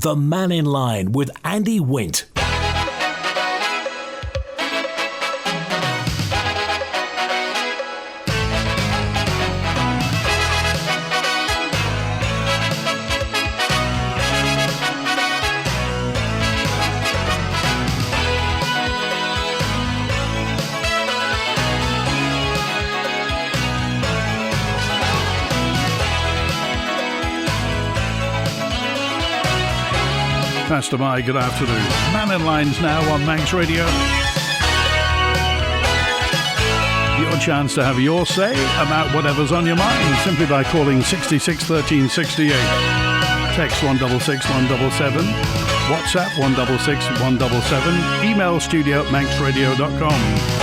The Mannin Line with Andy Wint. Pastor Mai, good afternoon. Mannin Line's now on Manx Radio. Your chance to have your say about whatever's on your mind simply by calling 66 13 68. Text 166 177. WhatsApp 166 177. Email studio@manxradio.com.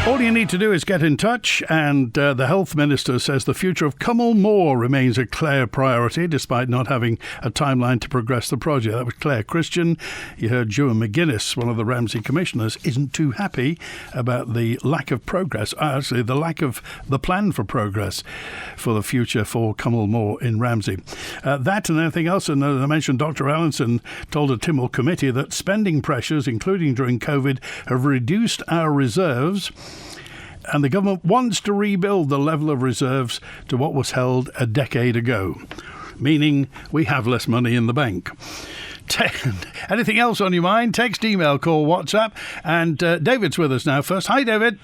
All you need to do is get in touch, and the Health Minister says the future of Cummal Mooar remains a clear priority despite not having a timeline to progress the project. That was Claire Christian. You heard Ewan McGuinness, one of the Ramsey commissioners, isn't too happy about the lack of progress, actually the lack of the plan for progress for the future for Cummal Mooar in Ramsey. That and anything else, and as I mentioned, Dr. Allenson told a Cummal committee that spending pressures, including during COVID, have reduced our reserves, and the government wants to rebuild the level of reserves to what was held a decade ago, meaning we have less money in the bank. Anything else on your mind? Text, email, call, WhatsApp. And David's with us now first. Hi, David.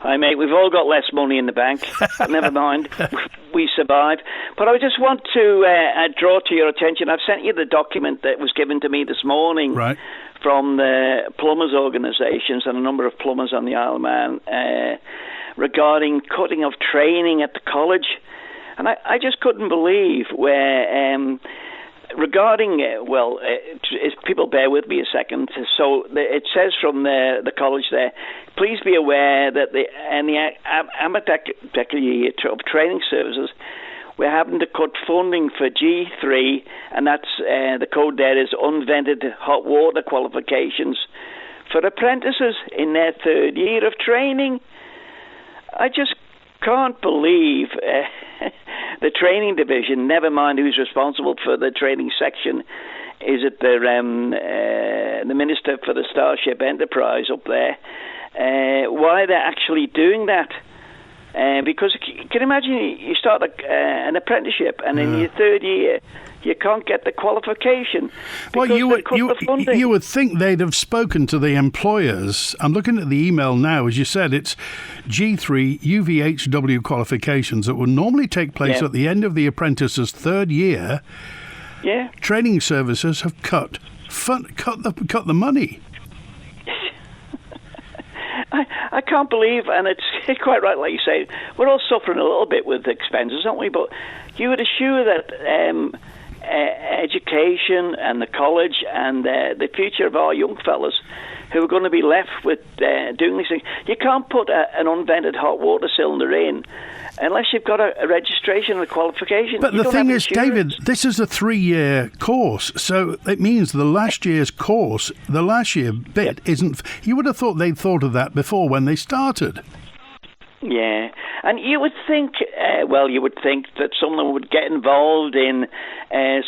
Hi, mate. We've all got less money in the bank. Never mind. We survive. But I just want to draw to your attention, I've sent you the document that was given to me this morning. Right. From the plumbers' organisations and a number of plumbers on the Isle of Man regarding cutting of training at the college. And I just couldn't believe where, regarding, people bear with me a second. So it says from the college there, please be aware that the Amateur of Training Services, we're having to cut funding for G3, and that's the code there is unvented hot water qualifications for apprentices in their third year of training. I just can't believe the training division, never mind who's responsible for the training section. Is it the Minister for the Starship Enterprise up there? Why they're actually doing that? Because can you imagine you start an apprenticeship and in your third year you can't get the qualification. Well, you would think they'd have spoken to the employers. I'm looking at the email now. As you said, it's G3 UVHW qualifications that would normally take place at the end of the apprentice's third year. Yeah. Training services have cut the money. I can't believe, and it's quite right, like you say, we're all suffering a little bit with expenses, aren't we? But you would assure that education and the college and the future of our young fellas who are going to be left with doing these things, you can't put an unvented hot water cylinder in unless you've got a registration and a qualification. But the thing is, David, this is a 3-year course, so it means the last year's course, the last year bit isn't... You would have thought they'd thought of that before when they started. Yeah, and you would think that someone would get involved in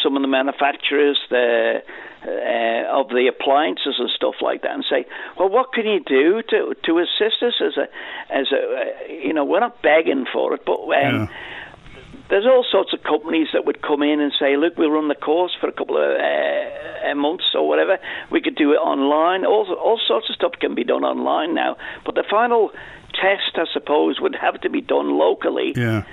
some of the manufacturers of the appliances and stuff like that, and say, well, what can you do to assist us as a we're not begging for it, but there's all sorts of companies that would come in and say, look, we'll run the course for a couple of months or whatever. We could do it online. All sorts of stuff can be done online now, but the final test, I suppose, would have to be done locally to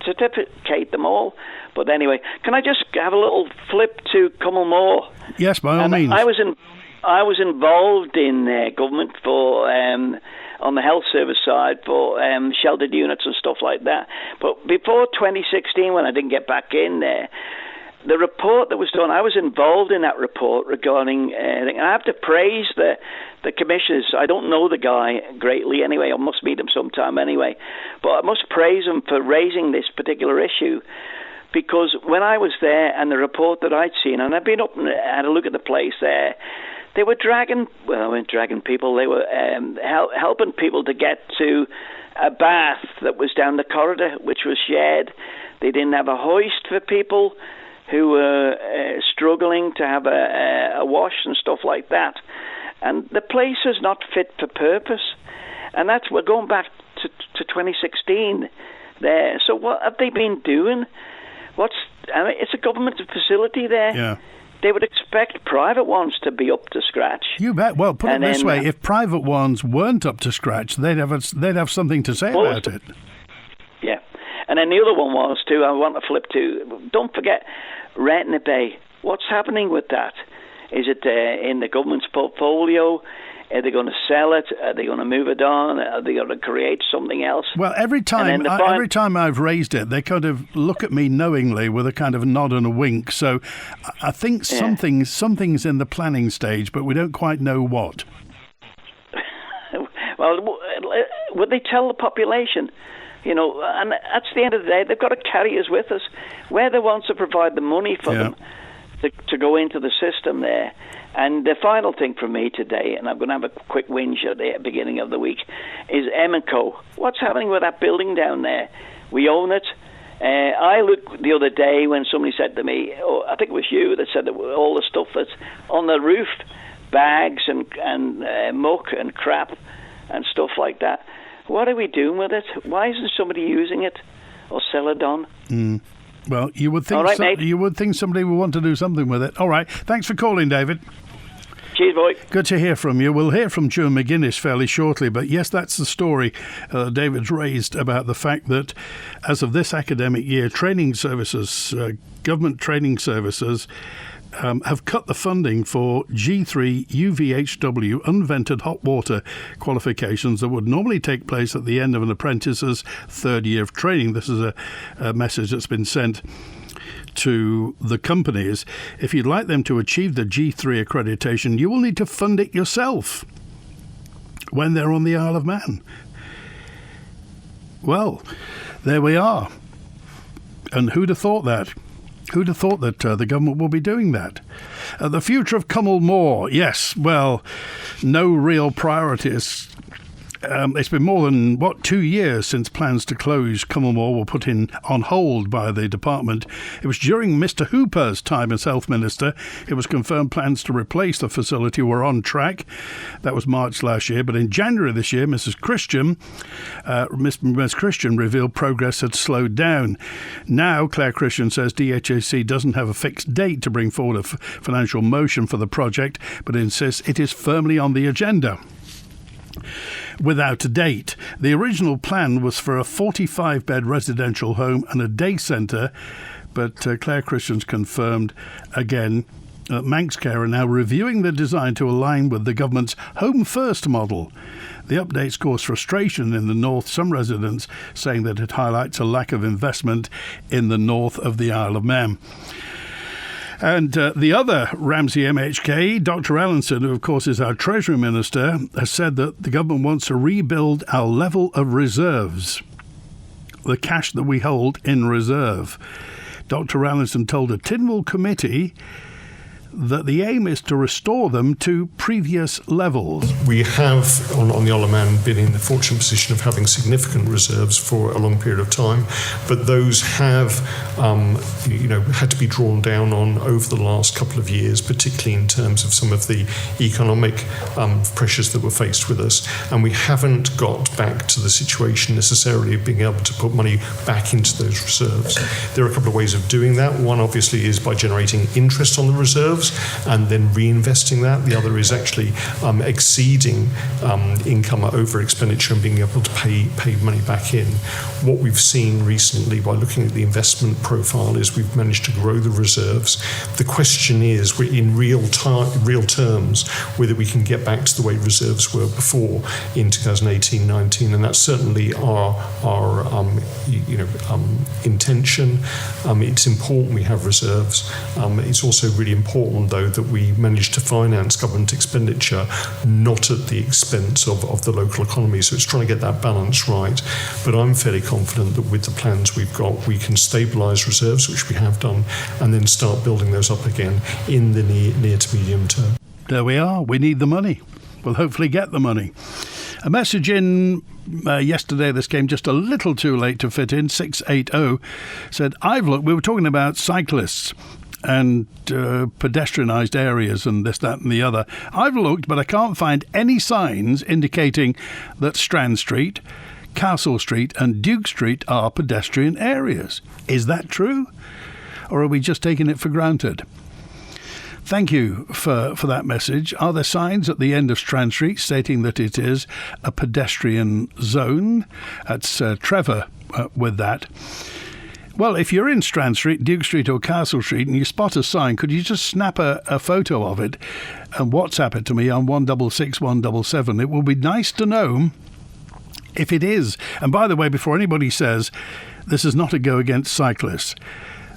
certificate them all. But anyway, can I just have a little flip to Cummal Mooar? Yes, by all means. I was involved in government for on the health service side for sheltered units and stuff like that. But before 2016, when I didn't get back in there, the report that was done, I was involved in that report regarding, and I have to praise the commissioners. I don't know the guy greatly anyway. I must meet him sometime anyway. But I must praise him for raising this particular issue, because when I was there and the report that I'd seen, and I've been up and had a look at the place there, they were dragging people. They were helping people to get to a bath that was down the corridor, which was shared. They didn't have a hoist for people who were struggling to have a wash and stuff like that. And the place is not fit for purpose. And we're going back to 2016 there. So what have they been doing? It's a government facility there. Yeah. They would expect private ones to be up to scratch. You bet. Well, put it this way: if private ones weren't up to scratch, they'd have something to say about it. Yeah, and then the other one was too. I want to flip to. Don't forget, Retna Bay. What's happening with that? Is it in the government's portfolio? Are they going to sell it? Are they going to move it on? Are they going to create something else? Well, every time I've raised it, they kind of look at me knowingly with a kind of nod and a wink. So I think something's in the planning stage, but we don't quite know what. Well, would they tell the population? And at the end of the day, they've got to carry us with us. We're the ones to provide the money for them to go into the system there. And the final thing from me today, and I'm going to have a quick whinge at the beginning of the week, is M&Co. What's happening with that building down there? We own it. I looked the other day when somebody said to me, I think it was you, that said that all the stuff that's on the roof, bags and muck and crap and stuff like that. What are we doing with it? Why isn't somebody using it or sell it on? Well, you would think you would think somebody would want to do something with it. All right. Thanks for calling, David. Cheers, boy. Good to hear from you. We'll hear from Joe McGuinness fairly shortly, but yes, that's the story David's raised about the fact that as of this academic year, training services, government training services, have cut the funding for G3 UVHW unvented hot water qualifications that would normally take place at the end of an apprentice's third year of training. This is a message that's been sent to the companies. If you'd like them to achieve the G3 accreditation, you will need to fund it yourself when they're on the Isle of Man. Well, there we are. And who'd have thought that? Who'd have thought that the government will be doing that? The future of Cummal Mooar, yes, well, no real priorities. It's been more than, 2 years since plans to close Cummal Mooar were put on hold by the department. It was during Mr Hooper's time as Health Minister. It was confirmed plans to replace the facility were on track. That was March last year. But in January this year, Ms Christian revealed progress had slowed down. Now, Claire Christian says DHAC doesn't have a fixed date to bring forward a financial motion for the project, but insists it is firmly on the agenda. Without a date. The original plan was for a 45-bed residential home and a day centre, but Claire Christian's confirmed again Manx Care are now reviewing the design to align with the government's Home First model. The updates cause frustration in the north, some residents saying that it highlights a lack of investment in the north of the Isle of Man. And the other Ramsey MHK, Dr. Allinson, who of course is our Treasury Minister, has said that the government wants to rebuild our level of reserves, the cash that we hold in reserve. Dr. Allinson told a Tynwald committee that the aim is to restore them to previous levels. We have, on the Isle of Man, been in the fortunate position of having significant reserves for a long period of time, but those have, had to be drawn down on over the last couple of years, particularly in terms of some of the economic pressures that were faced with us, and we haven't got back to the situation necessarily of being able to put money back into those reserves. There are a couple of ways of doing that. One, obviously, is by generating interest on the reserves and then reinvesting that. The other is actually exceeding income over expenditure and being able to pay money back in. What we've seen recently by looking at the investment profile is we've managed to grow the reserves. The question is, we're in real terms, whether we can get back to the way reserves were before in 2018-19, and that's certainly our intention. It's important we have reserves. It's also really important, though, that we manage to finance government expenditure not at the expense of the local economy. So it's trying to get that balance right. But I'm fairly confident that with the plans we've got, we can stabilise reserves, which we have done, and then start building those up again in the near to medium term. There we are. We need the money. We'll hopefully get the money. A message in yesterday, this came just a little too late to fit in, 680, said, I've looked, we were talking about cyclists and pedestrianised areas and this, that and the other. I've looked, but I can't find any signs indicating that Strand Street, Castle Street and Duke Street are pedestrian areas. Is that true? Or are we just taking it for granted? Thank you for that message. Are there signs at the end of Strand Street stating that it is a pedestrian zone? That's Trevor with that. Well, if you're in Strand Street, Duke Street or Castle Street and you spot a sign, could you just snap a photo of it and WhatsApp it to me on 166 177? It will be nice to know if it is. And by the way, before anybody says, this is not a go against cyclists.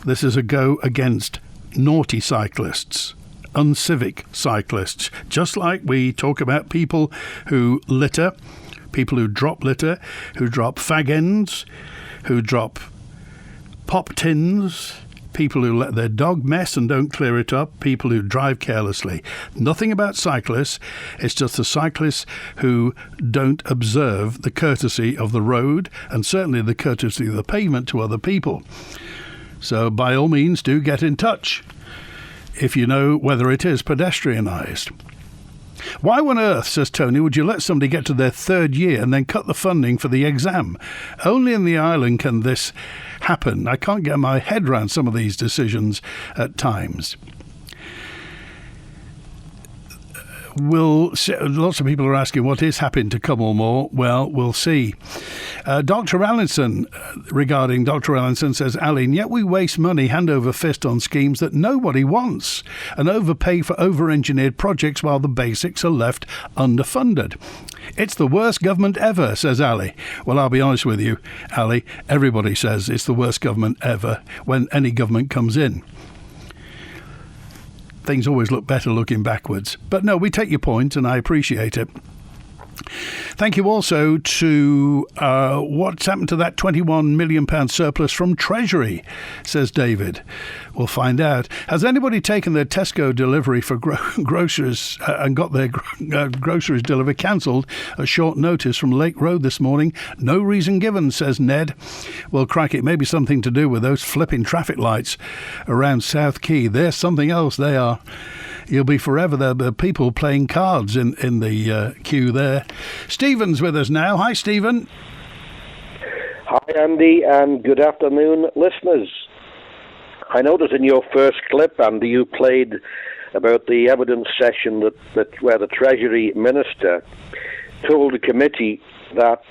This is a go against naughty cyclists. Uncivic cyclists, just like we talk about people who litter, people who drop litter, who drop fag ends, who drop pop tins, people who let their dog mess and don't clear it up, people who drive carelessly. Nothing about cyclists, it's just the cyclists who don't observe the courtesy of the road and certainly the courtesy of the pavement to other people. So by all means do get in touch if you know whether it is pedestrianised. Why on earth, says Tony, would you let somebody get to their third year and then cut the funding for the exam? Only in the island can this happen. I can't get my head around some of these decisions at times. Lots of people are asking what is happening to Cummal Moor. Well, we'll see. Dr. Allinson, regarding Dr. Allinson, says, Aline, yet we waste money hand over fist on schemes that nobody wants and overpay for over-engineered projects while the basics are left underfunded. It's the worst government ever, says Ali. Well, I'll be honest with you, Ali, everybody says it's the worst government ever when any government comes in. Things always look better looking backwards. But no, we take your point and I appreciate it. Thank you also to what's happened to that £21 million surplus from Treasury, says David. We'll find out. Has anybody taken their Tesco delivery for groceries and got their groceries delivery cancelled at short notice from Lake Road this morning? No reason given, says Ned. Well, crack, it may be something to do with those flipping traffic lights around South Quay. There's something else they are. You'll be forever the people playing cards in the queue there. Stephen's with us now. Hi, Stephen. Hi, Andy, and good afternoon, listeners. I noticed in your first clip, Andy, you played about the evidence session that where the Treasury Minister told the committee that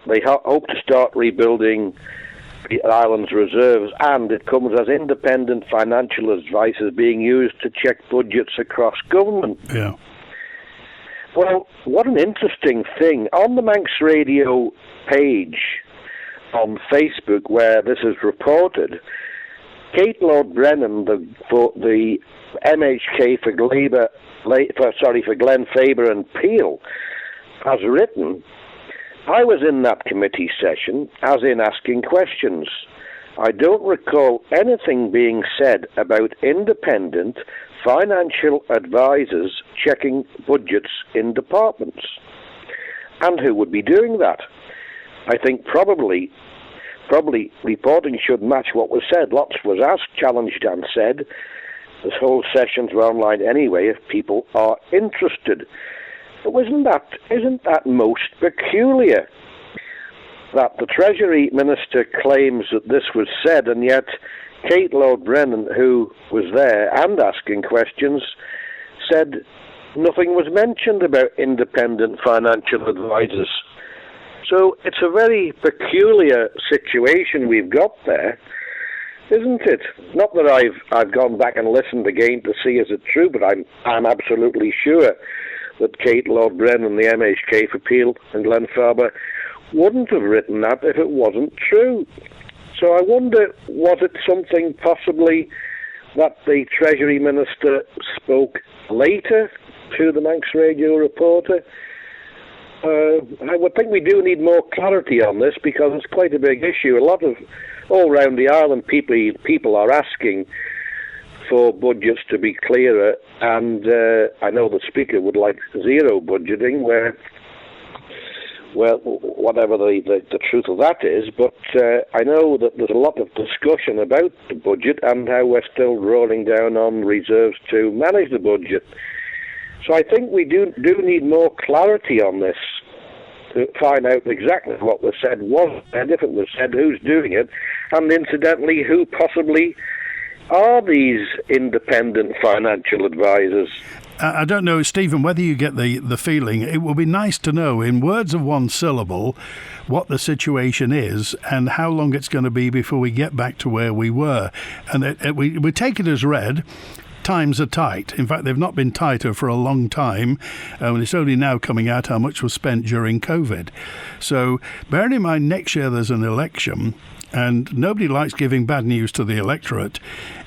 they hope to start rebuilding the island's reserves, and it comes as independent financial advice is being used to check budgets across government. Yeah. Well, what an interesting thing. On the Manx Radio page on Facebook where this is reported, Kate Lord Brennan, the MHK for Glen Faber and Peel, has written, I was in that committee session, as in asking questions. I don't recall anything being said about independent financial advisors checking budgets in departments. And who would be doing that? I think probably reporting should match what was said. Lots was asked, challenged and said. This whole sessions were online anyway if people are interested. But isn't that most peculiar? That the Treasury Minister claims that this was said, and yet Kate Lord Brennan, who was there and asking questions, said nothing was mentioned about independent financial advisors. So it's a very peculiar situation we've got there, isn't it? Not that I've gone back and listened again to see is it true, but I'm absolutely sure that Kate Lord Brennan, the MHK for Peel and Glen Faber, wouldn't have written that if it wasn't true. So I wonder, was it something possibly that the Treasury Minister spoke later to the Manx Radio reporter? I would think we do need more clarity on this because it's quite a big issue. A lot of, all around the island, people are asking for budgets to be clearer, and I know the Speaker would like zero budgeting, where, well, whatever the truth of that is, but I know that there's a lot of discussion about the budget and how we're still rolling down on reserves to manage the budget. So I think we do need more clarity on this, to find out exactly what was said was, and if it was said, who's doing it, and incidentally, who possibly are these independent financial advisors. I don't know, Stephen, whether you get the feeling, it will be nice to know, in words of one syllable, what the situation is and how long it's going to be before we get back to where we were. And we take it as read. Times are tight. In fact, they've not been tighter for a long time, and it's only now coming out how much was spent during COVID. So bearing in mind next year there's an election, and nobody likes giving bad news to the electorate,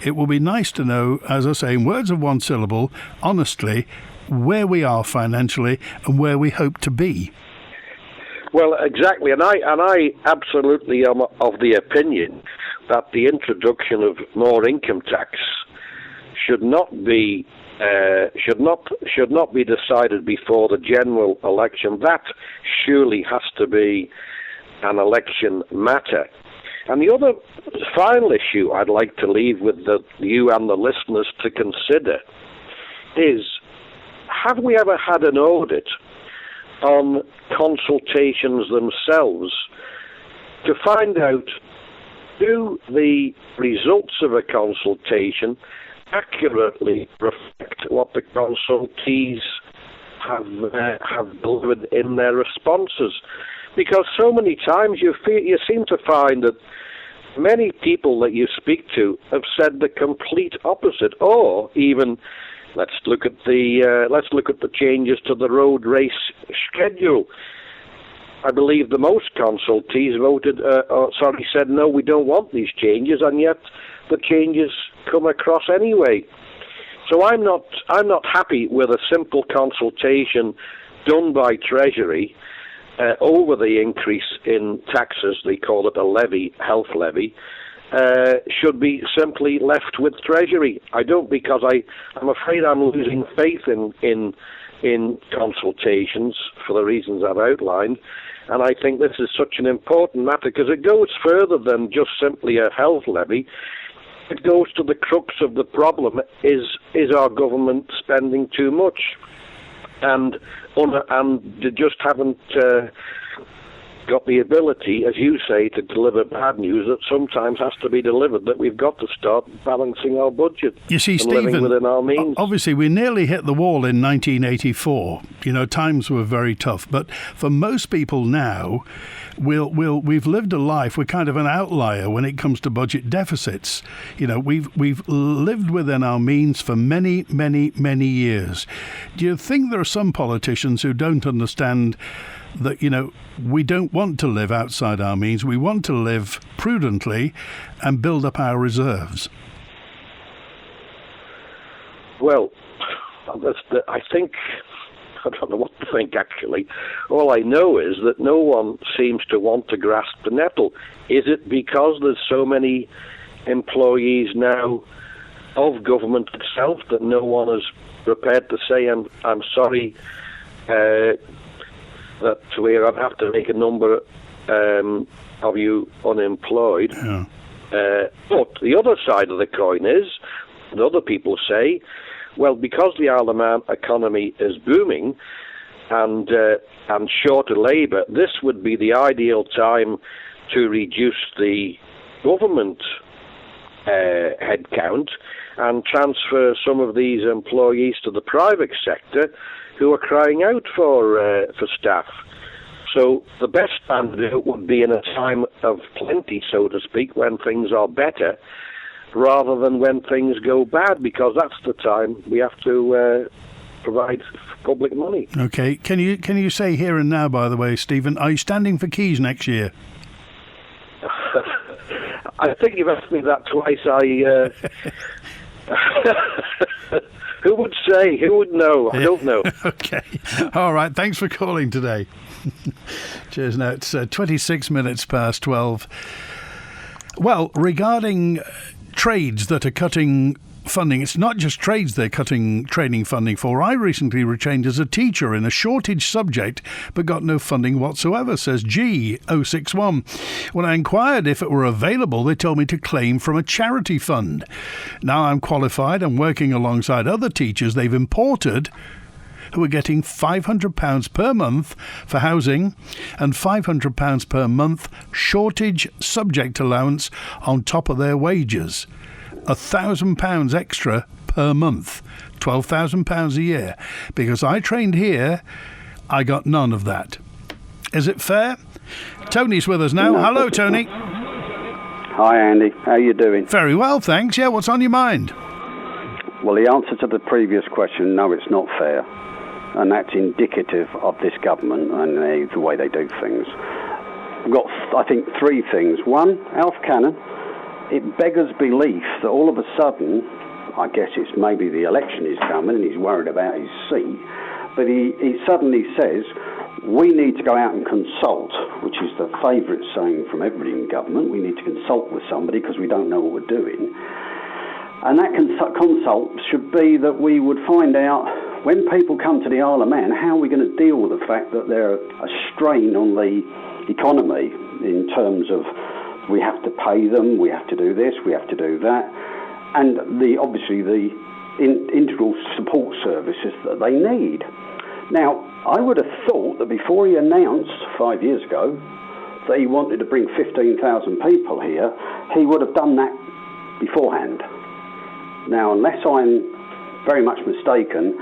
it will be nice to know, as I say, in words of one syllable, honestly, where we are financially and where we hope to be. Well, exactly, and I absolutely am of the opinion that the introduction of more income tax should not be decided before the general election. That surely has to be an election matter. And the other final issue I'd like to leave with you and the listeners to consider is, have we ever had an audit on consultations themselves to find out, do the results of a consultation accurately reflect what the consultees have delivered in their responses? Because so many times you seem to find that many people that you speak to have said the complete opposite, or even let's look at the changes to the road race schedule. I believe the most consultees said no, we don't want these changes, and yet the changes come across anyway. So I'm not happy with a simple consultation done by Treasury over the increase in taxes. They call it a levy, health levy. Should be simply left with Treasury. I don't, because I'm afraid I'm losing faith in consultations for the reasons I've outlined. And I think this is such an important matter because it goes further than just simply a health levy. It goes to the crux of the problem: is our government spending too much, and they just haven't got the ability, as you say, to deliver bad news that sometimes has to be delivered, that we've got to start balancing our budget. You see, and Stephen, living within our means. Obviously we nearly hit the wall in 1984. Times were very tough, but for most people now, we've lived a life, we're kind of an outlier when it comes to budget deficits. We've lived within our means for many, many, many years. Do you think there are some politicians who don't understand that, we don't want to live outside our means, we want to live prudently and build up our reserves? Well, I think, I don't know what to think actually. All I know is that no one seems to want to grasp the nettle. Is it because there's so many employees now of government itself that no one is prepared to say, I'm sorry, that we're going to have to make a number of you unemployed? Yeah. But the other side of the coin is, and other people say, well, because the Isle of Man economy is booming and short of labour, this would be the ideal time to reduce the government headcount and transfer some of these employees to the private sector who are crying out for staff. So the best time to do it would be in a time of plenty, so to speak, when things are better, rather than when things go bad, because that's the time we have to provide public money. Okay. Can you say here and now, by the way, Stephen, are you standing for Keys next year? I think you've asked me that twice. Who would say? Who would know? I don't know. Okay. All right. Thanks for calling today. Cheers. Now it's 26 minutes past 12. Well, regarding trades that are cutting funding. It's not just trades they're cutting training funding for. I recently retrained as a teacher in a shortage subject, but got no funding whatsoever, says G061. When I inquired if it were available, they told me to claim from a charity fund. Now I'm qualified and working alongside other teachers they've imported who are getting £500 per month for housing and £500 per month shortage subject allowance on top of their wages. £1,000 extra per month, £12,000 a year. Because I trained here, I got none of that. Is it fair? Tony's with us now. No. Hello, Tony. Hi, Andy. How you doing? Very well, thanks. Yeah, what's on your mind? Well, the answer to the previous question, no, it's not fair. And that's indicative of this government and the way they do things. We've got, I think, three things. One, Alf Cannon. It beggars belief that all of a sudden, I guess it's maybe the election is coming and he's worried about his seat, but he suddenly says, we need to go out and consult, which is the favourite saying from everybody in government. We need to consult with somebody because we don't know what we're doing. And that consult should be that we would find out, when people come to the Isle of Man, how are we going to deal with the fact that they're a strain on the economy in terms of we have to pay them, we have to do this, we have to do that, and obviously the integral support services that they need. Now, I would have thought that before he announced 5 years ago that he wanted to bring 15,000 people here, he would have done that beforehand. Now, unless I'm very much mistaken,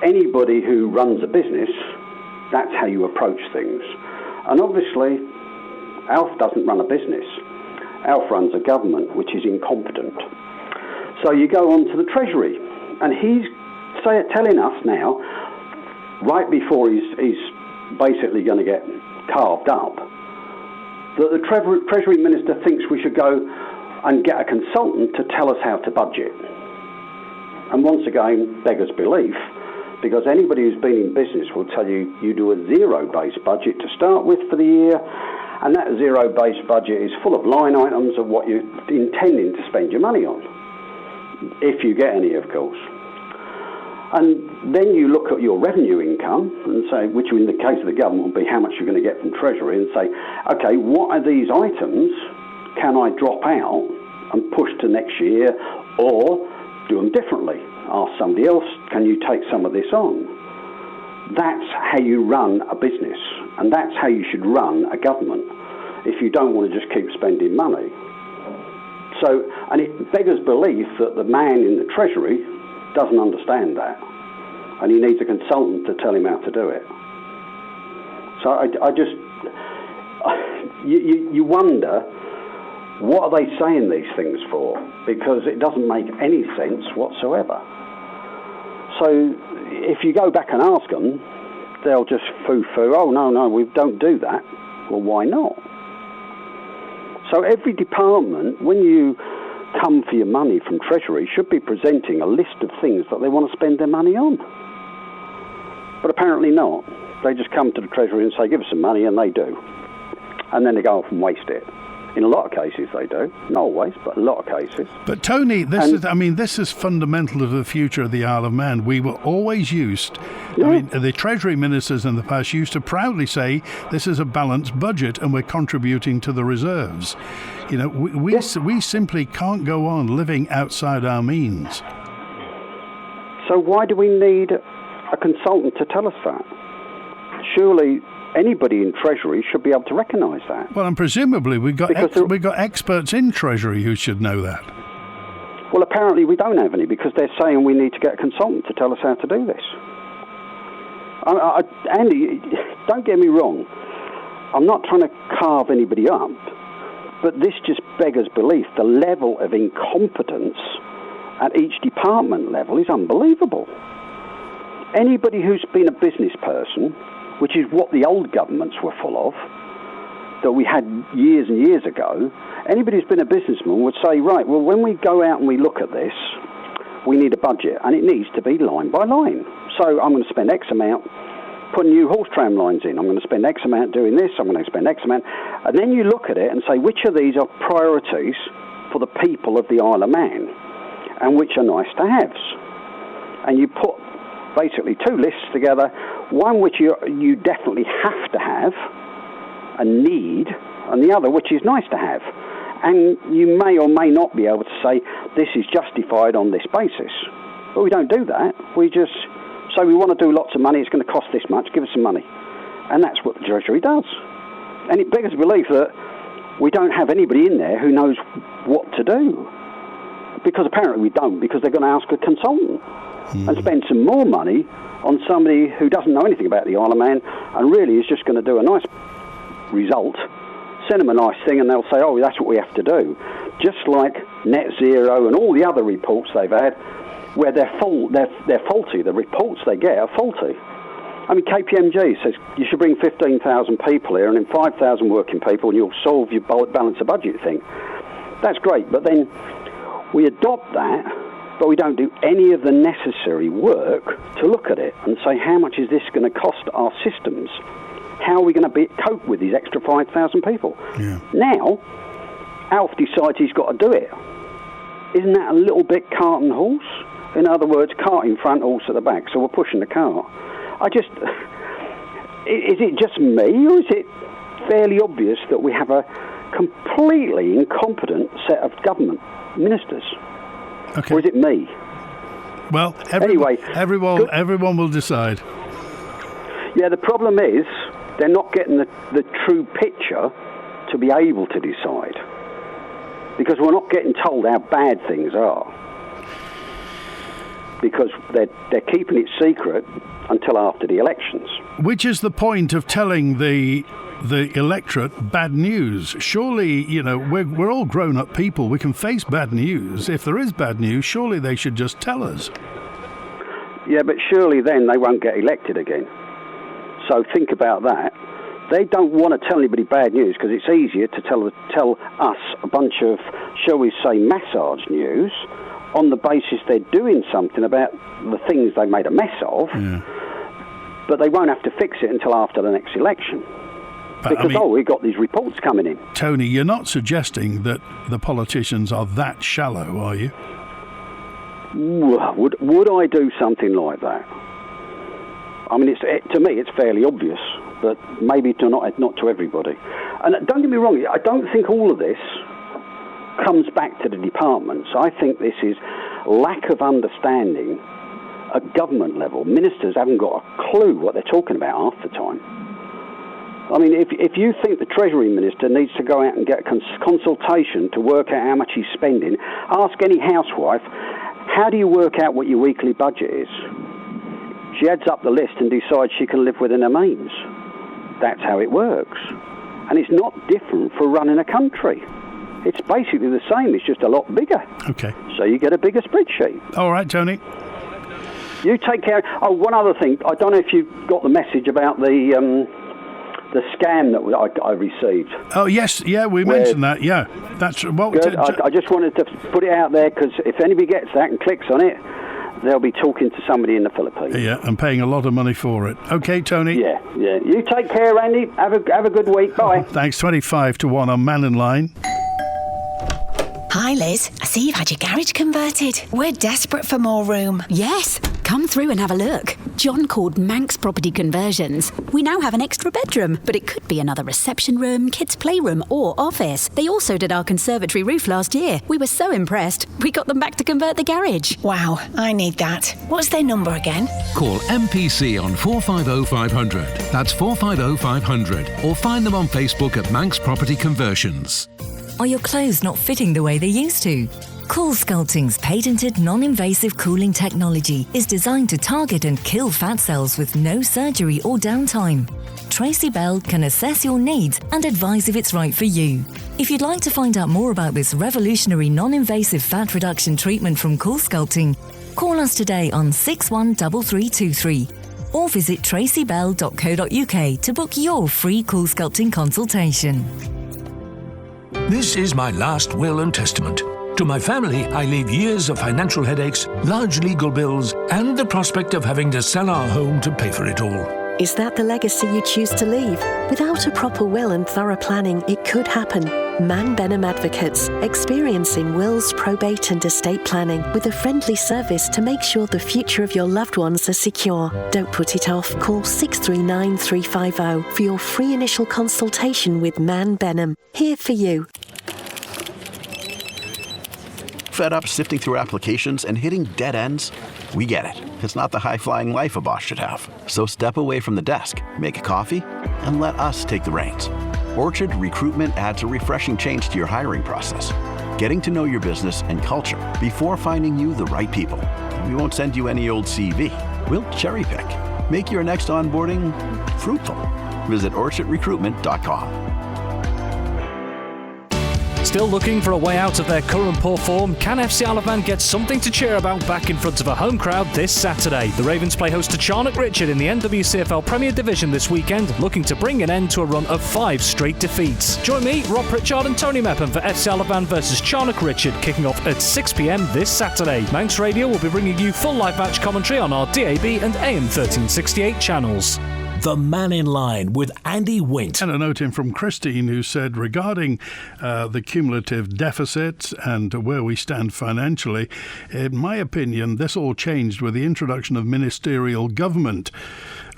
anybody who runs a business, that's how you approach things. And obviously, Alf doesn't run a business. Alf runs a government which is incompetent. So you go on to the Treasury, and he's telling us now, right before he's basically going to get carved up, that the Treasury Minister thinks we should go and get a consultant to tell us how to budget. And once again, beggars belief, because anybody who's been in business will tell you you do a zero-based budget to start with for the year, and that zero-based budget is full of line items of what you're intending to spend your money on, if you get any, of course. And then you look at your revenue income and say, which in the case of the government will be how much you're going to get from Treasury, and say, okay, what are these items can I drop out and push to next year, or do them differently? Ask somebody else, can you take some of this on? That's how you run a business, and that's how you should run a government if you don't want to just keep spending money. So, and it beggars belief that the man in the Treasury doesn't understand that, and he needs a consultant to tell him how to do it. So I just, you wonder, what are they saying these things for? Because it doesn't make any sense whatsoever. So if you go back and ask them, they'll just foo-foo, oh, no, we don't do that. Well, why not? So every department, when you come for your money from Treasury, should be presenting a list of things that they want to spend their money on. But apparently not. They just come to the Treasury and say, give us some money, and they do. And then they go off and waste it. In a lot of cases they do. Not always, but a lot of cases. But Tony, this is fundamental to the future of the Isle of Man. We were always used, the Treasury ministers in the past used to proudly say this is a balanced budget and we're contributing to the reserves. You know, we simply can't go on living outside our means. So why do we need a consultant to tell us that? Surely anybody in Treasury should be able to recognise that. Well, and presumably we've got experts in Treasury who should know that. Well, apparently we don't have any, because they're saying we need to get a consultant to tell us how to do this. Andy, don't get me wrong. I'm not trying to carve anybody up, but this just beggars belief. The level of incompetence at each department level is unbelievable. Anybody who's been a business person, which is what the old governments were full of, that we had years and years ago, anybody who's been a businessman would say, right, well, when we go out and we look at this, we need a budget, and it needs to be line by line. So I'm going to spend X amount putting new horse tram lines in. I'm going to spend X amount doing this. I'm going to spend X amount. And then you look at it and say, which of these are priorities for the people of the Isle of Man? and which are nice to haves. And you put basically two lists together, one which you definitely have to have and need, and the other which is nice to have. And you may or may not be able to say this is justified on this basis. But we don't do that. We just say we want to do lots of money, it's going to cost this much, give us some money. And that's what the Treasury does. And it beggars belief that we don't have anybody in there who knows what to do. Because apparently we don't, because they're going to ask a consultant and spend some more money on somebody who doesn't know anything about the Isle of Man and really is just going to do a nice result, send them a nice thing, and they'll say, oh, that's what we have to do. Just like net zero and all the other reports they've had, where they're faulty. The reports they get are faulty. I mean, KPMG says you should bring 15,000 people here and then 5,000 working people and you'll solve your balance of budget thing. That's great, but then we adopt that, but we don't do any of the necessary work to look at it and say, how much is this going to cost our systems? How are we going to cope with these extra 5,000 people? Yeah. Now, Alf decides he's got to do it. Isn't that a little bit cart and horse? In other words, cart in front, horse at the back, so we're pushing the cart. Is it just me, or is it fairly obvious that we have a completely incompetent set of government ministers? Okay. Or is it me? Well, anyway, everyone will decide. Yeah, the problem is they're not getting the true picture to be able to decide. Because we're not getting told how bad things are. Because they're keeping it secret until after the elections. Which is the point of telling the electorate bad news? Surely, we're all grown-up people. We can face bad news. If there is bad news, surely they should just tell us. Yeah, but surely then they won't get elected again. So think about that. They don't want to tell anybody bad news because it's easier to tell us a bunch of, shall we say, massage news on the basis they're doing something about the things they made a mess of, but they won't have to fix it until after the next election. Because, we've got these reports coming in. Tony, you're not suggesting that the politicians are that shallow, are you? Would I do something like that? I mean, to me, it's fairly obvious, but maybe not to everybody. And don't get me wrong, I don't think all of this comes back to the departments. I think this is lack of understanding at government level. Ministers haven't got a clue what they're talking about half the time. I mean, if you think the Treasury Minister needs to go out and get consultation to work out how much he's spending, ask any housewife, how do you work out what your weekly budget is? She adds up the list and decides she can live within her means. That's how it works. And it's not different for running a country. It's basically the same, it's just a lot bigger. Okay. So you get a bigger spreadsheet. All right, Tony. You take care. Oh, one other thing. I don't know if you got the message about the scam that I received. Oh, yes. Yeah, we mentioned that. Yeah. That's well. Good. I just wanted to put it out there because if anybody gets that and clicks on it, they'll be talking to somebody in the Philippines. Yeah, and paying a lot of money for it. Okay, Tony. Yeah. You take care, Andy. Have a good week. Bye. Thanks. 25-1 on Mannin Line. Hi, Liz. I see you've had your garage converted. We're desperate for more room. Yes. Come through and have a look. John called Manx Property Conversions. We now have an extra bedroom, but it could be another reception room, kids' playroom or office. They also did our conservatory roof last year. We were so impressed, we got them back to convert the garage. Wow, I need that. What's their number again? Call MPC on 450 500. That's 450 500. Or find them on Facebook at Manx Property Conversions. Are your clothes not fitting the way they used to? Cool Sculpting's patented non-invasive cooling technology is designed to target and kill fat cells with no surgery or downtime. Tracy Bell can assess your needs and advise if it's right for you. If you'd like to find out more about this revolutionary non-invasive fat reduction treatment from Cool Sculpting, call us today on 613323 or visit tracybell.co.uk to book your free Cool Sculpting consultation. This is my last will and testament. To my family, I leave years of financial headaches, large legal bills, and the prospect of having to sell our home to pay for it all. Is that the legacy you choose to leave? Without a proper will and thorough planning, it could happen. Man Benham Advocates, experiencing wills, probate and estate planning with a friendly service to make sure the future of your loved ones are secure. Don't put it off. Call 639 350 for your free initial consultation with Man Benham. Here for you. Fed up sifting through applications and hitting dead ends? We get it. It's not the high-flying life a boss should have. So step away from the desk, make a coffee, and let us take the reins. Orchard Recruitment adds a refreshing change to your hiring process, getting to know your business and culture before finding you the right people. We won't send you any old CV. We'll cherry pick. Make your next onboarding fruitful. Visit orchardrecruitment.com. Still looking for a way out of their current poor form? Can FC Isle of Man get something to cheer about back in front of a home crowd this Saturday? The Ravens play host to Charnock Richard in the NWCFL Premier Division this weekend, looking to bring an end to a run of 5 straight defeats. Join me, Rob Pritchard and Tony Mepham for FC Isle of Man versus Charnock Richard, kicking off at 6 p.m. this Saturday. Manx Radio will be bringing you full live match commentary on our DAB and AM 1368 channels. The Mannin Line with Andy Wint. And a note in from Christine, who said regarding the cumulative deficit and where we stand financially, in my opinion, this all changed with the introduction of ministerial government.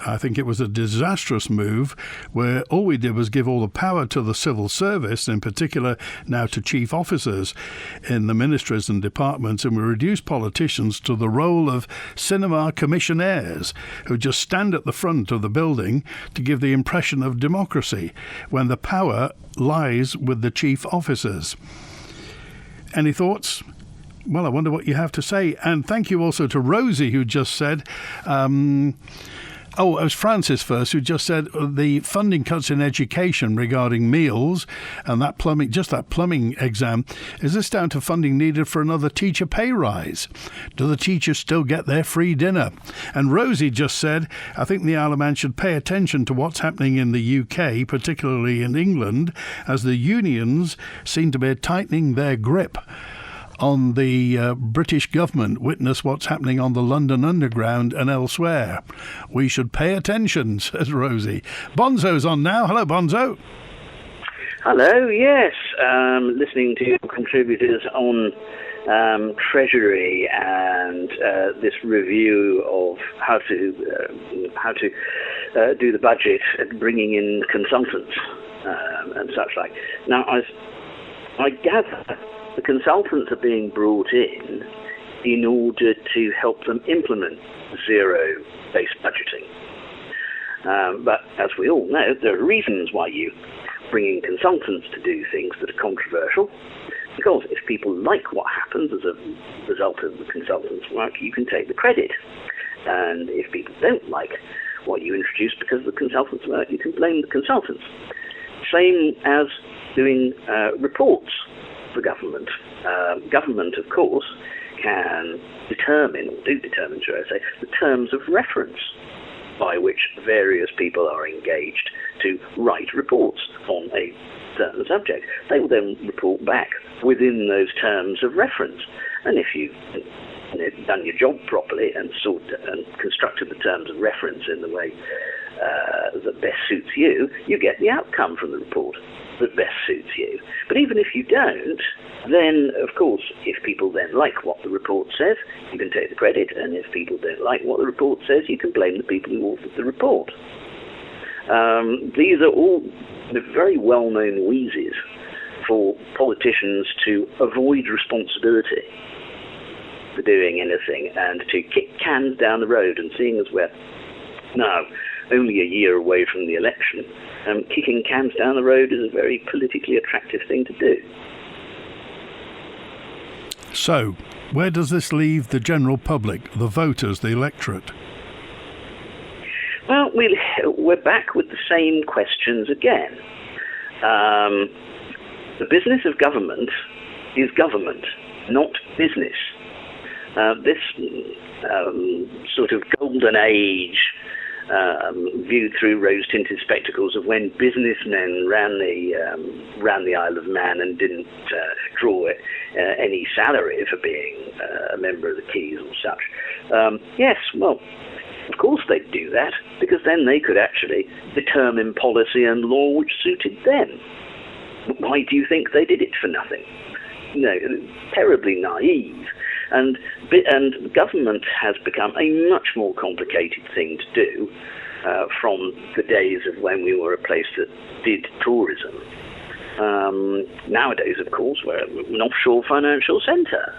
I think it was a disastrous move where all we did was give all the power to the civil service, in particular now to chief officers in the ministries and departments, and we reduced politicians to the role of cinema commissionaires who just stand at the front of the building to give the impression of democracy when the power lies with the chief officers. Any thoughts? Well, I wonder what you have to say. And thank you also to Rosie, who just said... it was Francis first, who just said the funding cuts in education regarding meals and that plumbing exam. Is this down to funding needed for another teacher pay rise? Do the teachers still get their free dinner? And Rosie just said, I think the Isle of Man should pay attention to what's happening in the UK, particularly in England, as the unions seem to be tightening their grip on the British government. Witness what's happening on the London Underground and elsewhere. We should pay attention, says Rosie. Bonzo's on now. Hello, Bonzo. Hello, yes. Listening to contributors on Treasury and this review of how to do the budget and bringing in consultants and such like. Now, I gather the consultants are being brought in order to help them implement zero-based budgeting. But as we all know, there are reasons why you bring in consultants to do things that are controversial. Because if people like what happens as a result of the consultant's work, you can take the credit. And if people don't like what you introduce because of the consultant's work, you can blame the consultants. Same as doing reports for government. Government, of course, can determine, should I say, the terms of reference by which various people are engaged to write reports on a certain subject. They will then report back within those terms of reference. And if you've done your job properly and constructed the terms of reference in the way that best suits you, you get the outcome from the report that best suits you. But even if you don't, then, of course, if people then like what the report says, you can take the credit, and if people don't like what the report says, you can blame the people who authored the report. These are all the very well-known wheezes for politicians to avoid responsibility for doing anything and to kick cans down the road. And seeing as we're now only a year away from the election, kicking cans down the road is a very politically attractive thing to do. So, where does this leave the general public, the voters, the electorate? Well, we're back with the same questions again. The business of government is government, not business. This sort of golden age viewed through rose-tinted spectacles of when businessmen ran the Isle of Man and didn't draw any salary for being a member of the Keys or such. Yes, well, Of course they'd do that, because then they could actually determine policy and law which suited them. Why do you think they did it for nothing? Terribly naive. And government has become a much more complicated thing to do from the days of when we were a place that did tourism. Nowadays, of course, we're an offshore financial centre.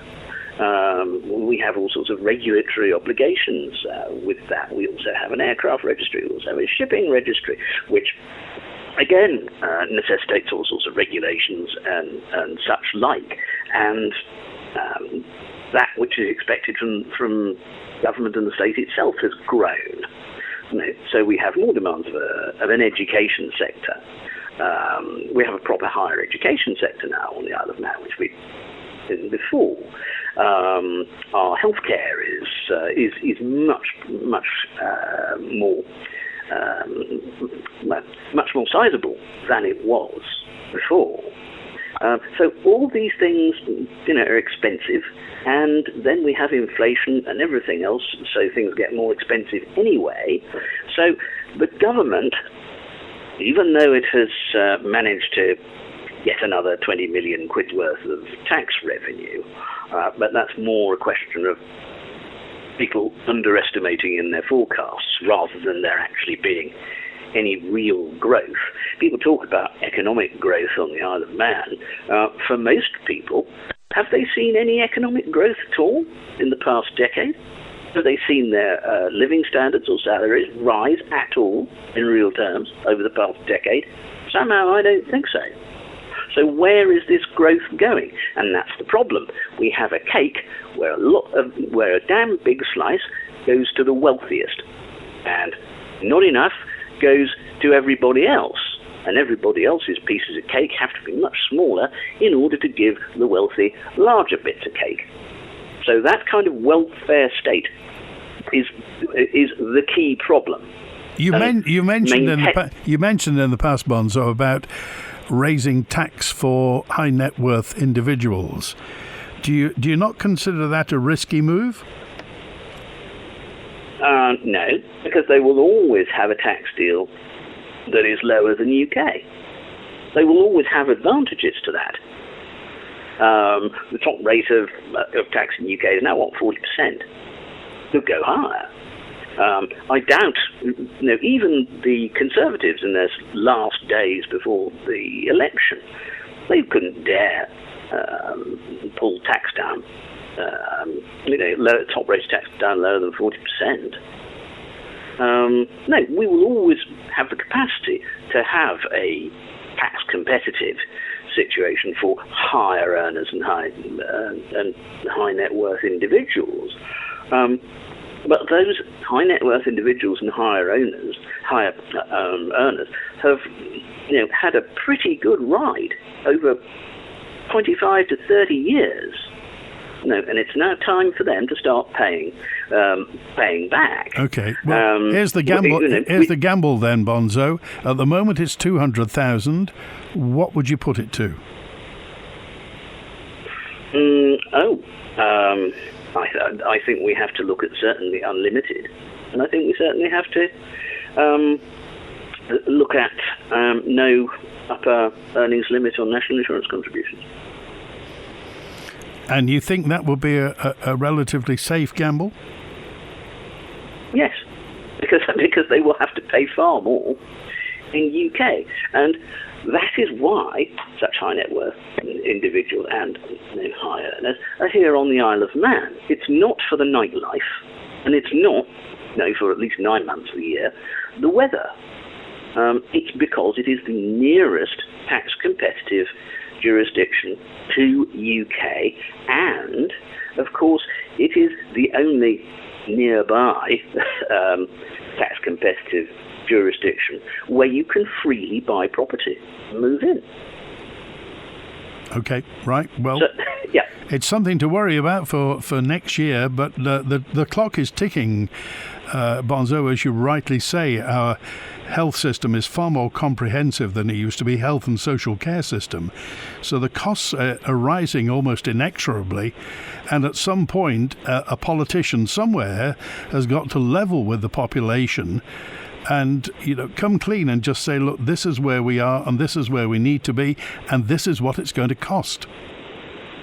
We have all sorts of regulatory obligations with that. We also have an aircraft registry. We also have a shipping registry, which again necessitates all sorts of regulations and such like. And that which is expected from government and the state itself has grown. So we have more demands of an education sector. We have a proper higher education sector now on the Isle of Man, which we didn't before. Our healthcare is much more sizable than it was before. So all these things, are expensive, and then we have inflation and everything else, so things get more expensive anyway. So the government, even though it has managed to get another 20 million quid worth of tax revenue, but that's more a question of people underestimating in their forecasts rather than there actually being any real growth. People talk about economic growth on the Isle of Man. For most people, have they seen any economic growth at all in the past decade? Have they seen their living standards or salaries rise at all in real terms over the past decade? Somehow I don't think so. So where is this growth going? And that's the problem. We have a cake where a damn big slice goes to the wealthiest, and not enough goes to everybody else. And everybody else's pieces of cake have to be much smaller in order to give the wealthy larger bits of cake. So that kind of welfare state is the key problem. You mentioned in the past, Bonzo, about raising tax for high net worth individuals. Do you not consider that a risky move? No, because they will always have a tax deal that is lower than UK. They will always have advantages to that. The top rate of tax in UK is now, 40%? Could go higher. I doubt, even the Conservatives in their last days before the election, they couldn't dare pull tax down, lower top rate tax down lower than 40%. No, we will always have the capacity to have a tax competitive situation for higher earners and high net worth individuals. But those high net worth individuals and higher earners have had a pretty good ride over 25 to 30 years. And it's now time for them to start paying back. Okay. Well, here's the gamble. Here's the gamble then, Bonzo. At the moment, it's 200,000. What would you put it to? I think we have to look at certainly unlimited, and I think we certainly have to look at no upper earnings limit on national insurance contributions. And you think that would be a relatively safe gamble? Yes, because they will have to pay far more in UK, and that is why such high net worth individuals and high earners are here on the Isle of Man. It's not for the nightlife, and it's not, for at least 9 months of the year, the weather. It's because it is the nearest tax competitive jurisdiction to UK, and of course it is the only nearby tax competitive jurisdiction where you can freely buy property and move in. Okay, right. Well, yeah, it's something to worry about for next year, but the clock is ticking, Bonzo, as you rightly say, our health system is far more comprehensive than it used to be, health and social care system. So the costs are rising almost inexorably, and at some point a politician somewhere has got to level with the population and, come clean and just say, look, this is where we are and this is where we need to be and this is what it's going to cost.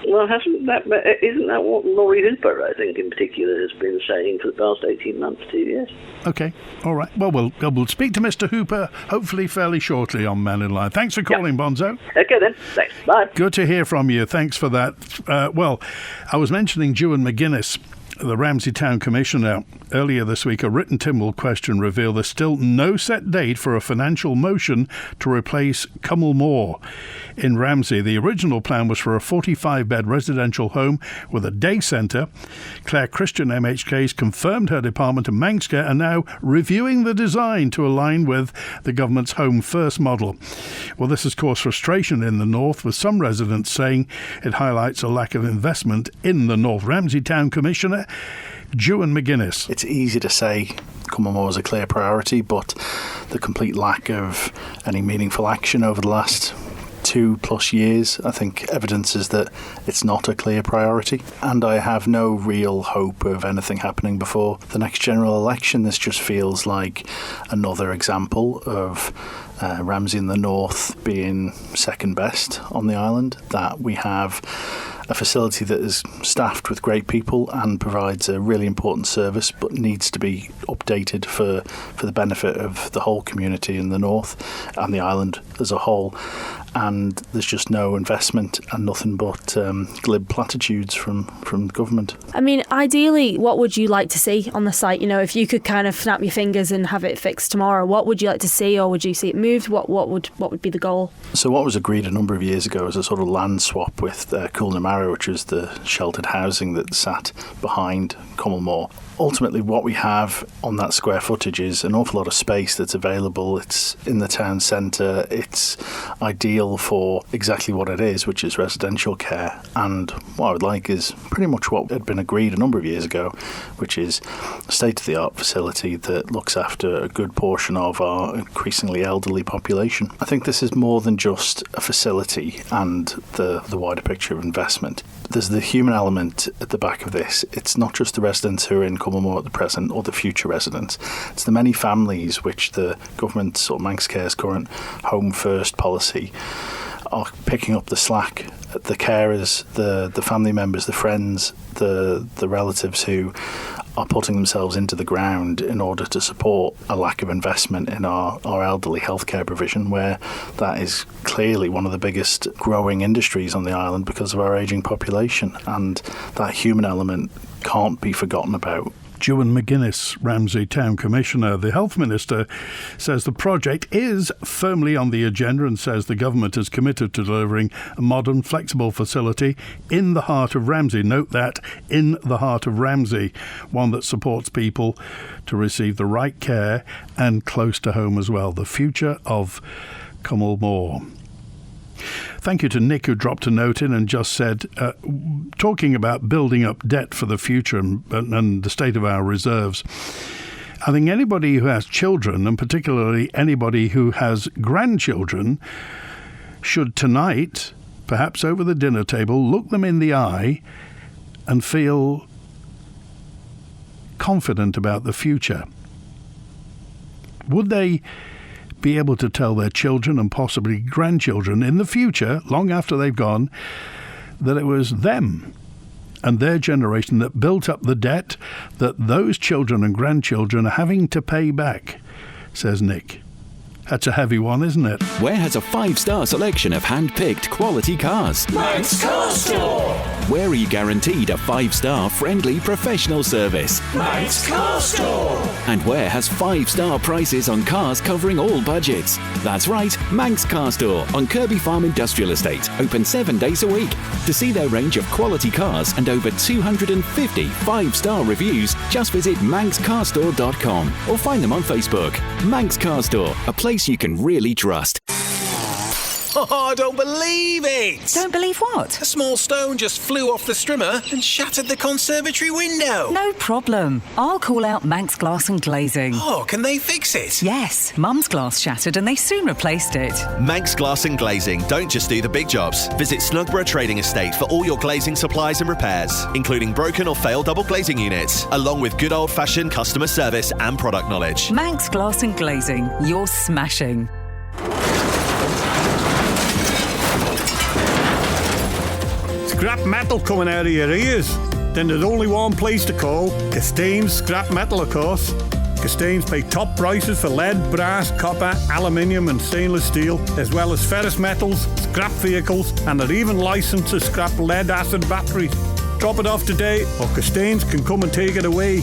Well, isn't that what Laurie Hooper, I think, in particular, has been saying for the past 18 months, 2 years? OK, all right. Well, we'll speak to Mr. Hooper hopefully fairly shortly on Mannin Line. Thanks for calling, Bonzo. OK then, thanks. Bye. Good to hear from you. Thanks for that. Well, I was mentioning Ewan McGuinness, the Ramsey Town Commissioner. Earlier this week, a written Tynwald question revealed there's still no set date for a financial motion to replace Cummal Moor in Ramsey. The original plan was for a 45-bed residential home with a day centre. Claire Christian MHK's confirmed her department and Manxcare are now reviewing the design to align with the government's Home First model. Well, this has caused frustration in the north, with some residents saying it highlights a lack of investment in the north. Ramsey Town Commissioner Ewan McGuinness. It's easy to say Cummal Moor is a clear priority, but the complete lack of any meaningful action over the last 2+ years, I think, evidences that it's not a clear priority. And I have no real hope of anything happening before the next general election. This just feels like another example of Ramsey in the north being second best on the island, that we have a facility that is staffed with great people and provides a really important service, but needs to be updated for the benefit of the whole community in the north and the island as a whole. And there's just no investment and nothing but glib platitudes from government. I mean, ideally, what would you like to see on the site? If you could kind of snap your fingers and have it fixed tomorrow, what would you like to see, or would you see it moved? What would be the goal? So what was agreed a number of years ago was a sort of land swap with Coolnamara, which was the sheltered housing that sat behind Cummal Moor. Ultimately, what we have on that square footage is an awful lot of space that's available. It's in the town centre. It's ideal for exactly what it is, which is residential care. And what I would like is pretty much what had been agreed a number of years ago, which is a state-of-the-art facility that looks after a good portion of our increasingly elderly population. I think this is more than just a facility and the wider picture of investment. There's the human element at the back of this. It's not just the residents who are in Cummal Moor at the present or the future residents. It's the many families which the government's or Manxcare's current Home First policy are picking up the slack. The carers, the family members, the friends, the relatives who are putting themselves into the ground in order to support a lack of investment in our elderly healthcare provision, where that is clearly one of the biggest growing industries on the island because of our ageing population, and that human element can't be forgotten about. Ewan McGuinness, Ramsey Town Commissioner. The Health Minister says the project is firmly on the agenda and says the government is committed to delivering a modern, flexible facility in the heart of Ramsey. Note that, in the heart of Ramsey, one that supports people to receive the right care and close to home as well. The future of Cummal Moor. Thank you to Nick, who dropped a note in and just said, talking about building up debt for the future and the state of our reserves, I think anybody who has children, and particularly anybody who has grandchildren, should tonight, perhaps over the dinner table, look them in the eye and feel confident about the future. Would they be able to tell their children and possibly grandchildren in the future, long after they've gone, that it was them and their generation that built up the debt that those children and grandchildren are having to pay back, says Nick. That's a heavy one, isn't it? Where has a 5-star selection of hand-picked quality cars? Manx Car Store! Where are you guaranteed a 5-star friendly professional service? Manx Car Store! And where has 5-star prices on cars covering all budgets? That's right, Manx Car Store on Kirby Farm Industrial Estate, open 7 days a week. To see their range of quality cars and over 250 5-star reviews, just visit manxcarstore.com or find them on Facebook. Manx Car Store, a place you can really trust. Oh, I don't believe it! Don't believe what? A small stone just flew off the strimmer and shattered the conservatory window. No problem. I'll call out Manx Glass and Glazing. Oh, can they fix it? Yes, Mum's glass shattered and they soon replaced it. Manx Glass and Glazing don't just do the big jobs. Visit Snugborough Trading Estate for all your glazing supplies and repairs, including broken or failed double glazing units, along with good old-fashioned customer service and product knowledge. Manx Glass and Glazing. You're smashing. Scrap metal coming out of your ears? Then there's only one place to call. Castane's Scrap Metal, of course. Castane's pay top prices for lead, brass, copper, aluminium and stainless steel, as well as ferrous metals, scrap vehicles, and they're even licensed to scrap lead-acid batteries. Drop it off today, or Castane's can come and take it away.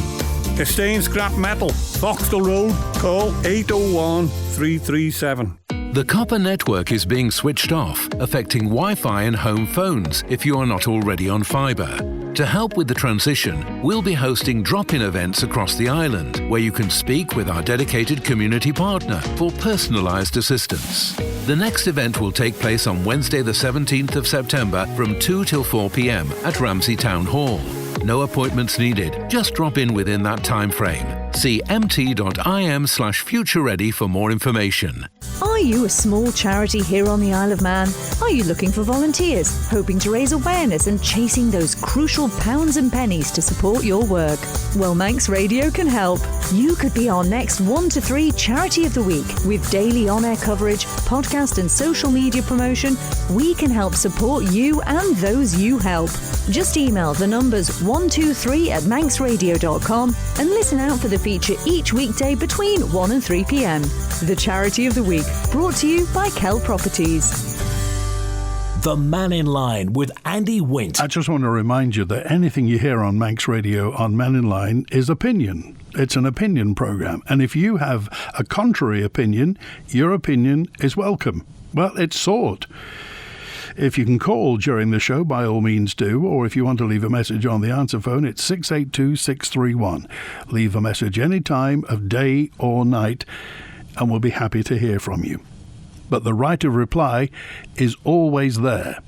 Castane Scrap Metal, Foxtel Road, call 801 337. The copper network is being switched off, affecting Wi-Fi and home phones if you are not already on fibre. To help with the transition, we'll be hosting drop-in events across the island where you can speak with our dedicated community partner for personalised assistance. The next event will take place on Wednesday the 17th of September from 2 till 4 p.m. at Ramsey Town Hall. No appointments needed, just drop in within that time frame. See mt.im/future-ready for more information. Are you a small charity here on the Isle of Man? Are you looking for volunteers, hoping to raise awareness and chasing those crucial pounds and pennies to support your work? Well, Manx Radio can help. You could be our next 1 to 3 Charity of the Week. With daily on-air coverage, podcast and social media promotion, we can help support you and those you help. Just email the numbers 123@manxradio.com and listen out for the feature each weekday between 1 and 3 p.m. The Charity of the Week, brought to you by Kell Properties. The Mannin Line with Andy Wint. I just want to remind you that anything you hear on Manx Radio on Mannin Line is opinion. It's an opinion programme. And if you have a contrary opinion, your opinion is welcome. Well, it's sought. If you can call during the show, by all means do, or if you want to leave a message on the answer phone, it's 682-631. Leave a message any time of day or night, and we'll be happy to hear from you. But the right of reply is always there.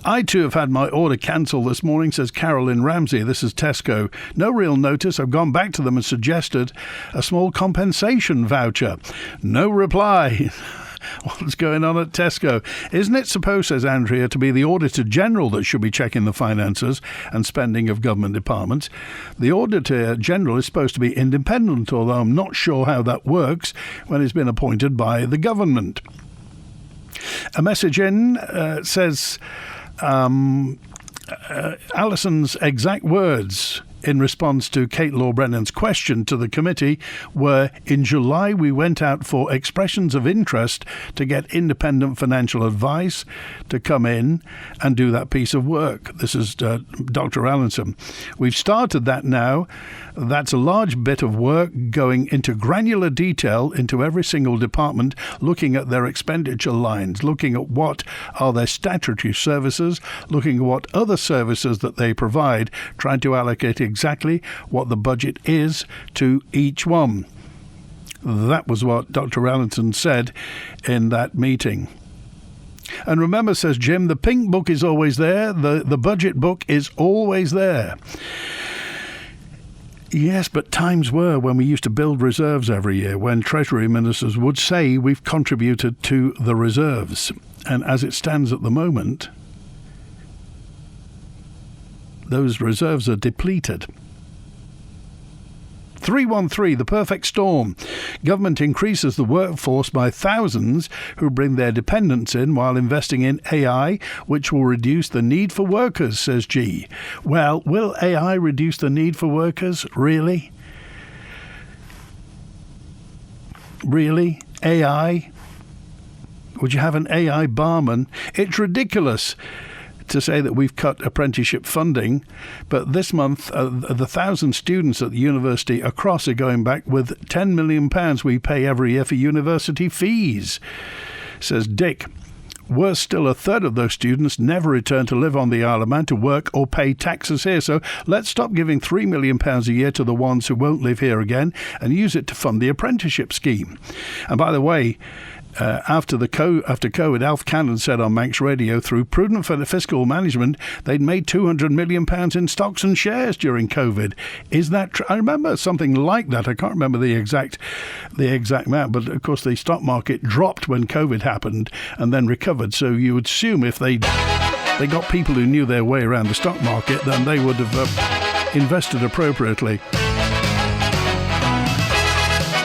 I too have had my order cancelled this morning, says Carol in Ramsey. This is Tesco. No real notice. I've gone back to them and suggested a small compensation voucher. No reply. What's going on at Tesco? Isn't it supposed, says Andrea, to be the Auditor General that should be checking the finances and spending of government departments? The Auditor General is supposed to be independent, although I'm not sure how that works when he's been appointed by the government. A message in says Alison's exact words in response to Kate Law-Brennan's question to the committee were, in July we went out for expressions of interest to get independent financial advice to come in and do that piece of work. This is Dr. Allinson. We've started that now. That's a large bit of work going into granular detail into every single department, looking at their expenditure lines, looking at what are their statutory services, looking at what other services that they provide, trying to allocate exactly what the budget is to each one. That was what Dr. Allinson said in that meeting. And remember, says Jim, the pink book is always there, the budget book is always there. Yes, but times were when we used to build reserves every year, when Treasury ministers would say we've contributed to the reserves. And as it stands at the moment, those reserves are depleted. 313, the perfect storm. Government increases the workforce by thousands who bring their dependents in while investing in AI, which will reduce the need for workers, says G. Well, will AI reduce the need for workers? Really? Really? AI? Would you have an AI barman? It's ridiculous to say that we've cut apprenticeship funding, but this month the 1,000 students at the university across are going back with £10 million we pay every year for university fees, says Dick. Worse still, a third of those students never return to live on the Isle of Man to work or pay taxes here. So let's stop giving £3 million a year to the ones who won't live here again and use it to fund the apprenticeship scheme. And by the way, After COVID, Alf Cannon said on Manx Radio, through prudent fiscal management, they'd made £200 million in stocks and shares during COVID. Is that true? I remember something like that. I can't remember the exact amount, but of course the stock market dropped when COVID happened and then recovered. So you would assume if they got people who knew their way around the stock market, then they would have invested appropriately.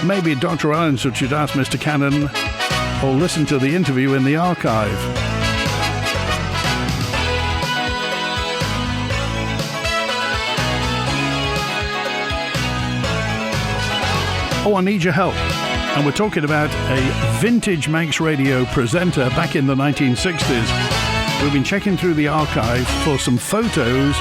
Maybe Dr. Ironside should ask Mr. Cannon or listen to the interview in the archive. Oh, I need your help. And we're talking about a vintage Manx Radio presenter back in the 1960s. We've been checking through the archive for some photos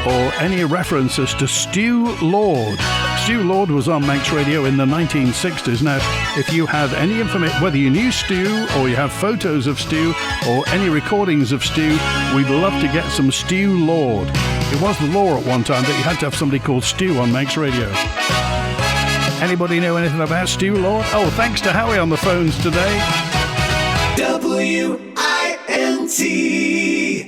or any references to Stu Lord. Stu Lord was on Manx Radio in the 1960s. Now, if you have any information, whether you knew Stu or you have photos of Stu or any recordings of Stu, we'd love to get some Stu Lord. It was the law at one time that you had to have somebody called Stu on Manx Radio. Anybody know anything about Stu Lord? Oh, thanks to Howie on the phones today. WINT